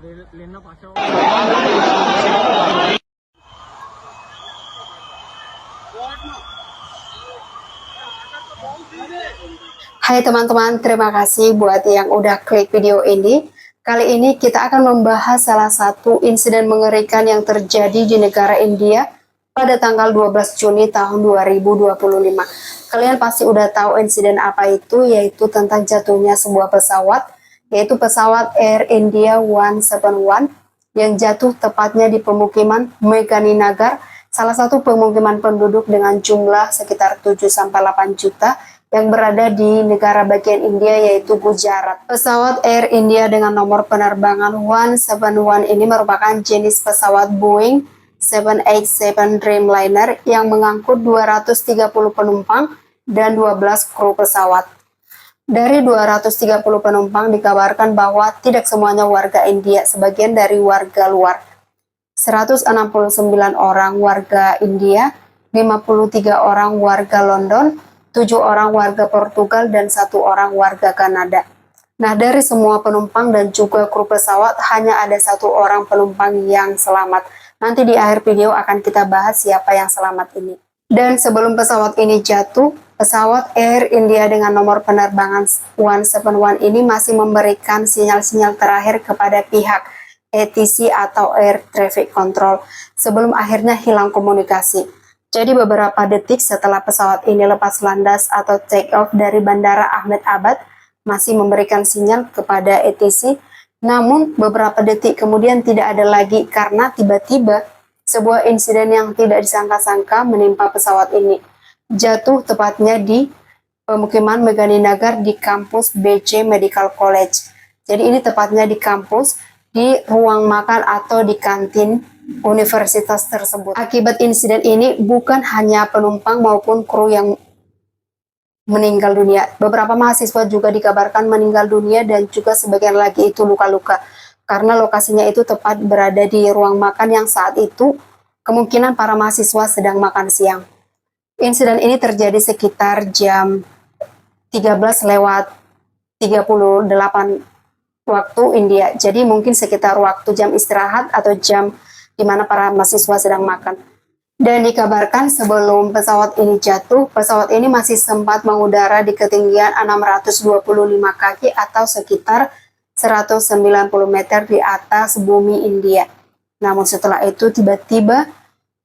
Hai teman-teman, terima kasih buat yang udah klik video ini. Kali ini kita akan membahas salah satu insiden mengerikan yang terjadi di negara India pada tanggal 12 Juni tahun 2025. Kalian pasti udah tahu insiden apa itu, yaitu tentang jatuhnya sebuah pesawat, yaitu pesawat Air India 171 yang jatuh tepatnya di pemukiman Meghaninagar, salah satu pemukiman penduduk dengan jumlah sekitar 7-8 juta yang berada di negara bagian India, yaitu Gujarat. Pesawat Air India dengan nomor penerbangan 171 ini merupakan jenis pesawat Boeing 787 Dreamliner yang mengangkut 230 penumpang dan 12 kru pesawat. Dari 230 penumpang dikabarkan bahwa tidak semuanya warga India, sebagian dari warga luar. 169 orang warga India, 53 orang warga London, 7 orang warga Portugal, dan 1 orang warga Kanada. Nah, dari semua penumpang dan juga kru pesawat, hanya ada 1 orang penumpang yang selamat. Nanti di akhir video akan kita bahas siapa yang selamat ini. Dan sebelum pesawat ini jatuh, pesawat Air India dengan nomor penerbangan 171 ini masih memberikan sinyal-sinyal terakhir kepada pihak ATC atau Air Traffic Control sebelum akhirnya hilang komunikasi. Jadi beberapa detik setelah pesawat ini lepas landas atau take off dari Bandara Ahmedabad, masih memberikan sinyal kepada ATC, namun beberapa detik kemudian tidak ada lagi karena tiba-tiba sebuah insiden yang tidak disangka-sangka menimpa pesawat ini. Jatuh tepatnya di pemukiman Meghaninagar di kampus BC Medical College. Jadi ini tepatnya di kampus, di ruang makan atau di kantin universitas tersebut. Akibat insiden ini bukan hanya penumpang maupun kru yang meninggal dunia. Beberapa mahasiswa juga dikabarkan meninggal dunia dan juga sebagian lagi itu luka-luka. Karena lokasinya itu tepat berada di ruang makan yang saat itu kemungkinan para mahasiswa sedang makan siang. Insiden ini terjadi sekitar jam 13:38 waktu India. Jadi mungkin sekitar waktu jam istirahat atau jam di mana para mahasiswa sedang makan. Dan dikabarkan sebelum pesawat ini jatuh, pesawat ini masih sempat mengudara di ketinggian 625 kaki atau sekitar 190 meter di atas bumi India. Namun setelah itu tiba-tiba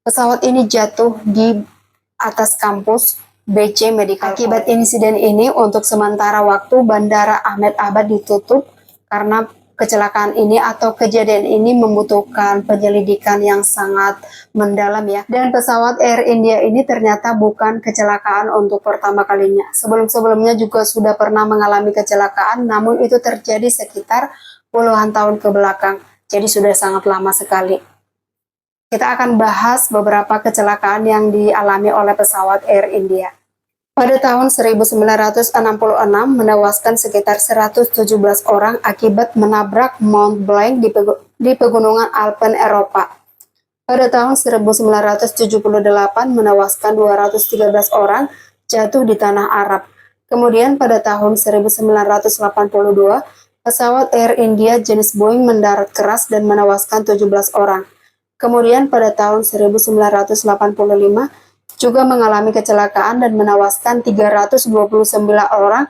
pesawat ini jatuh di atas kampus BC Medical. Akibat insiden ini untuk sementara waktu Bandara Ahmedabad ditutup karena kecelakaan ini atau kejadian ini membutuhkan penyelidikan yang sangat mendalam ya. Dan pesawat Air India ini ternyata bukan kecelakaan untuk pertama kalinya. Sebelum-sebelumnya juga sudah pernah mengalami kecelakaan, namun itu terjadi sekitar puluhan tahun ke belakang. Jadi sudah sangat lama sekali. Kita akan bahas beberapa kecelakaan yang dialami oleh pesawat Air India. Pada tahun 1966 menewaskan sekitar 117 orang akibat menabrak Mont Blanc di pegunungan Alpen Eropa. Pada tahun 1978 menewaskan 213 orang jatuh di tanah Arab. Kemudian pada tahun 1982 pesawat Air India jenis Boeing mendarat keras dan menewaskan 17 orang. Kemudian pada tahun 1985 juga mengalami kecelakaan dan menewaskan 329 orang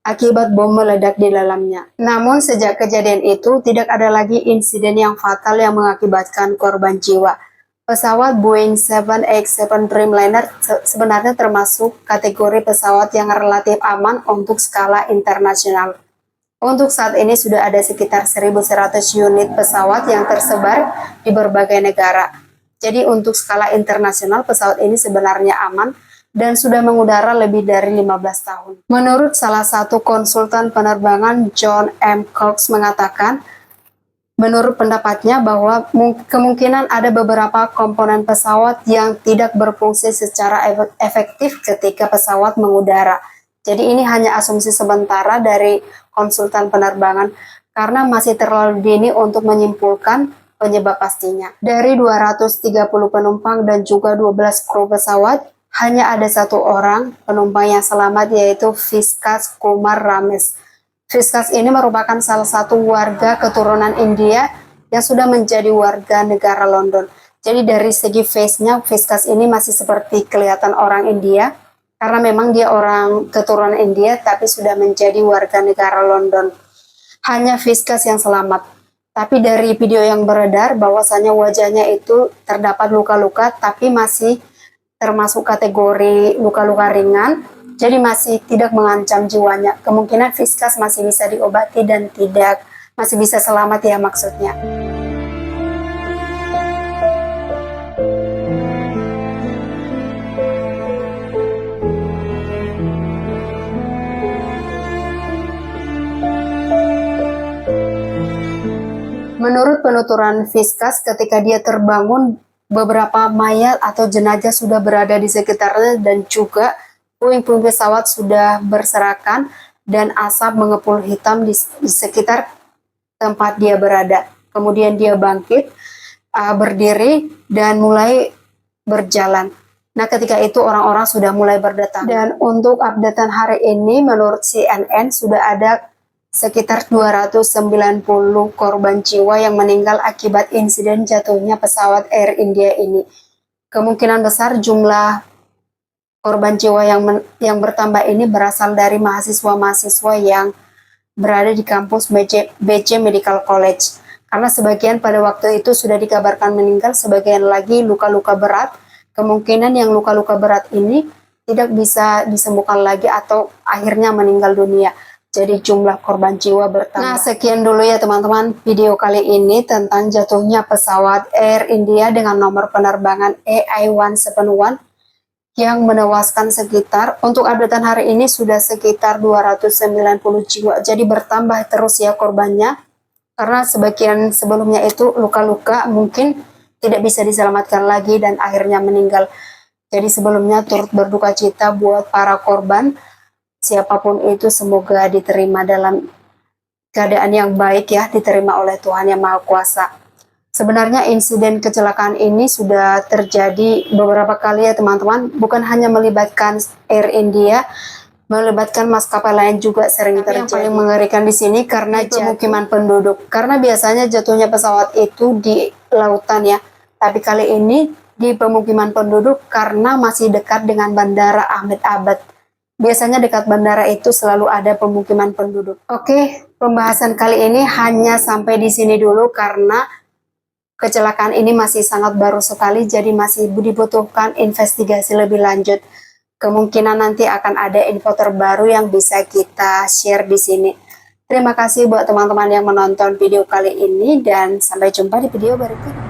akibat bom meledak di dalamnya. Namun sejak kejadian itu tidak ada lagi insiden yang fatal yang mengakibatkan korban jiwa. Pesawat Boeing 787 Dreamliner sebenarnya termasuk kategori pesawat yang relatif aman untuk skala internasional. Untuk saat ini sudah ada sekitar 1.100 unit pesawat yang tersebar di berbagai negara. Jadi untuk skala internasional pesawat ini sebenarnya aman dan sudah mengudara lebih dari 15 tahun. Menurut salah satu konsultan penerbangan John M. Cox mengatakan, menurut pendapatnya bahwa kemungkinan ada beberapa komponen pesawat yang tidak berfungsi secara efektif ketika pesawat mengudara. Jadi ini hanya asumsi sementara dari konsultan penerbangan karena masih terlalu dini untuk menyimpulkan penyebab pastinya. Dari 230 penumpang dan juga 12 kru pesawat, hanya ada 1 orang penumpang yang selamat, yaitu Viskas Kumar Ramesh. Viskas ini merupakan salah satu warga keturunan India yang sudah menjadi warga negara London. Jadi dari segi face-nya, Viskas ini masih seperti kelihatan orang India, karena memang dia orang keturunan India, tapi sudah menjadi warga negara London. Hanya Viskas yang selamat. Tapi dari video yang beredar, bahwasanya wajahnya itu terdapat luka-luka, tapi masih termasuk kategori luka-luka ringan, jadi masih tidak mengancam jiwanya. Kemungkinan Viskas masih bisa diobati dan masih bisa selamat ya maksudnya. Menurut penuturan Viskas, ketika dia terbangun, beberapa mayat atau jenazah sudah berada di sekitarnya dan juga puing-puing pesawat sudah berserakan dan asap mengepul hitam di sekitar tempat dia berada. Kemudian dia bangkit, berdiri dan mulai berjalan. Nah, ketika itu orang-orang sudah mulai berdatangan. Dan untuk updatean hari ini, menurut CNN sudah ada sekitar 290 korban jiwa yang meninggal akibat insiden jatuhnya pesawat Air India ini. Kemungkinan besar jumlah korban jiwa yang bertambah ini berasal dari mahasiswa-mahasiswa yang berada di kampus BC Medical College. Karena sebagian pada waktu itu sudah dikabarkan meninggal, sebagian lagi luka-luka berat. Kemungkinan yang luka-luka berat ini tidak bisa disembuhkan lagi atau akhirnya meninggal dunia. Jadi jumlah korban jiwa bertambah. Nah, sekian dulu ya teman-teman video kali ini tentang jatuhnya pesawat Air India dengan nomor penerbangan AI-171 yang menewaskan sekitar, untuk updatean hari ini sudah sekitar 290 jiwa. Jadi bertambah terus ya korbannya, karena sebagian sebelumnya itu luka-luka mungkin tidak bisa diselamatkan lagi dan akhirnya meninggal. Jadi sebelumnya turut berduka cita buat para korban. Siapapun itu semoga diterima dalam keadaan yang baik ya, diterima oleh Tuhan Yang Maha Kuasa. Sebenarnya insiden kecelakaan ini sudah terjadi beberapa kali ya teman-teman, bukan hanya melibatkan Air India, melibatkan maskapai lain juga sering terjadi. Yang paling mengerikan di sini karena pemukiman penduduk. Karena biasanya jatuhnya pesawat itu di lautan ya, tapi kali ini di pemukiman penduduk karena masih dekat dengan Bandara Ahmed Abad. Biasanya dekat bandara itu selalu ada pemukiman penduduk. Oke, pembahasan kali ini hanya sampai di sini dulu karena kecelakaan ini masih sangat baru sekali, jadi masih dibutuhkan investigasi lebih lanjut. Kemungkinan nanti akan ada info terbaru yang bisa kita share di sini. Terima kasih buat teman-teman yang menonton video kali ini dan sampai jumpa di video berikutnya.